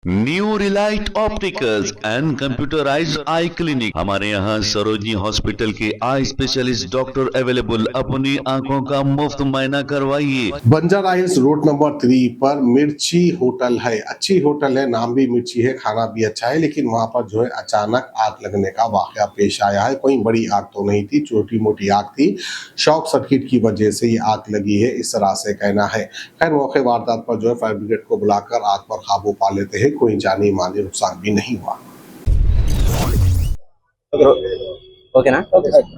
New Relight opticals and computerised I clinic. हमारे यहाँ Sarojini hospital के आई स्पेशलिस्ट डॉक्टर अवेलेबल। अपनी आंखों का मुफ्त मुआयना करवाइए। बंजारा हिल्स रोड नंबर 3 पर मिर्ची होटल है। अच्छी होटल है, नाम भी मिर्ची है, खाना भी अच्छा है, लेकिन वहां पर जो है अचानक आग लगने का वाकया पेश आया है। कोई बड़ी आग तो नहीं थी, छोटी मोटी आग थी। शॉर्ट सर्किट की वजह से ये आग लगी है, इस तरह से कहना है। खैर मौके वारदात पर जो है फायर ब्रिगेड को बुलाकर आग पर काबू पा लेते हैं। कोई जानी माली नुकसान भी नहीं हुआ। ఓకేనా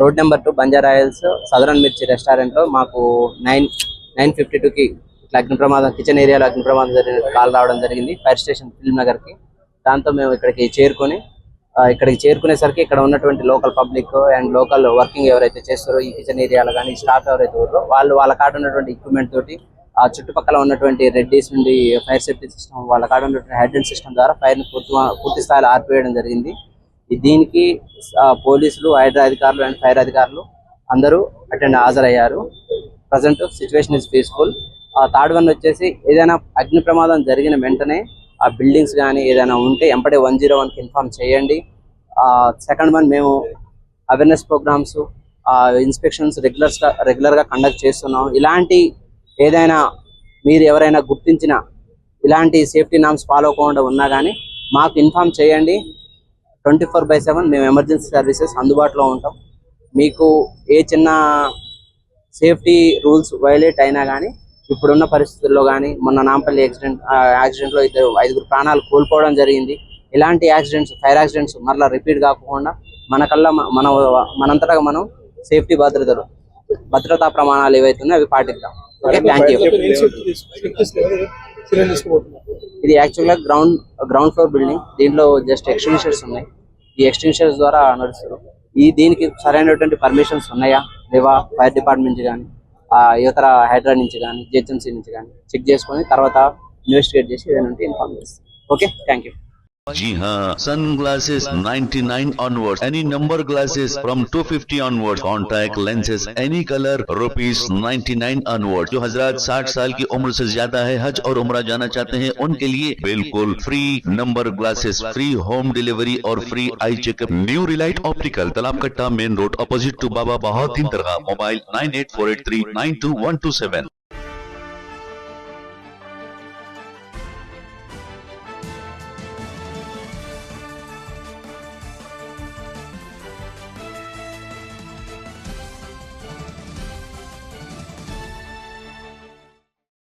road number 2 Banjara hills southern మిర్చి రెస్టారెంట్ లో మాకు 9:52కి అగ్ని ప్రమాదం, కిచెన్ ఏరియాలో అగ్ని ప్రమాదం జరిగిన కాల్ రావడం జరిగింది ఫైర్ స్టేషన్ ఫిల్మ్ నగర్ కి. దాంతో మేము ఇక్కడికి చేరుకునేసరికి ఇక్కడ ఉన్నటువంటి local public and local working ఎవరైతే చేస్తారో ఈ కిచెన్ ఏరియాలో కానీ స్టాఫ్ ఎవరైతే ఉన్నారో వాళ్ళ కాడ ఉన్నటువంటి ఎక్విప్మెంట్ తోటి ఆ చుట్టుపక్కల ఉన్నటువంటి రెడ్డీస్ నుండి ఫైర్ సేఫ్టీ సిస్టమ్, వాళ్ళ కాడ ఉన్నటువంటి హైడ్రెంట్ సిస్టమ్ ద్వారా ఫైర్ ని పూర్తి స్థాయిలో ఆర్పివేయడం జరిగింది. దీనికి పోలీసులు, హైడ్రా అధికారులు అండ్ ఫైర్ అధికారులు అందరూ హాజరయ్యారు. Present situation is peaceful. Third one వచ్చేసి ఏదైనా అగ్ని ప్రమాదం జరిగిన వెంటనే ఆ బిల్డింగ్స్ కానీ ఏదైనా ఉంటే ఎంపడే 101కి ఇన్ఫార్మ్ చేయండి. సెకండ్ వన్, మేము అవేర్నెస్ ప్రోగ్రామ్స్, ఇన్స్పెక్షన్స్ రెగ్యులర్గా కండక్ట్ చేస్తున్నాం. ఇలాంటి ఏదైనా మీరు ఎవరైనా గుర్తించిన ఇలాంటి సేఫ్టీ నామ్స్ ఫాలో అవ్వకుండా ఉన్నా కానీ మాకు ఇన్ఫార్మ్ చేయండి. 24/7 మేము ఎమర్జెన్సీ సర్వీసెస్ అందుబాటులో ఉంటాం. మీకు ఏ చిన్న సేఫ్టీ రూల్స్ వైలేట్ అయినా కానీ ఇప్పుడున్న పరిస్థితుల్లో కానీ మొన్న నాంపల్లి యాక్సిడెంట్లో 5 ప్రాణాలు కోల్పోవడం జరిగింది. ఇలాంటి యాక్సిడెంట్స్, ఫైర్ యాక్సిడెంట్స్ మరలా రిపీట్ కాకుండా మనంతటా మనం సేఫ్టీ భద్రతా ప్రమాణాలు ఏవైతే ఉన్నాయో అవి పాటిద్దాం. Okay, thank you. ఇది యాక్చువల్గా గ్రౌండ్ ఫ్లోర్ బిల్డింగ్. దీంట్లో జస్ట్ ఎక్స్టెన్షన్స్ ఉన్నాయి. ఈ ఎక్స్టెన్షన్స్ ద్వారా నడుస్తారు. దీనికి సరైనటువంటి పర్మిషన్స్ ఉన్నాయా లేవా ఫైర్ డిపార్ట్మెంట్ నుంచి కానీ యువతర హైడ్రా నుంచి కానీ జిహెచ్ఎంసీ నుంచి కానీ చెక్ చేసుకొని తర్వాత ఇన్వెస్టిగేట్ చేసి ఏదైనా ఉంటే ఇన్ఫార్మ్ చేస్తాం. Okay, thank you. जी हाँ, sun glasses 99 onwards, any number glasses from 250 onwards, contact lenses any color ₹99 onwards. जो हजरात 60 साल की उम्र से ज्यादा है, हज और उम्रा जाना चाहते हैं, उनके लिए बिल्कुल free number glasses, free home delivery और free eye checkup. New relight optical, Talab Katta, main road, opposite to Baba Bahauddin dargah. Mobile 9848392127।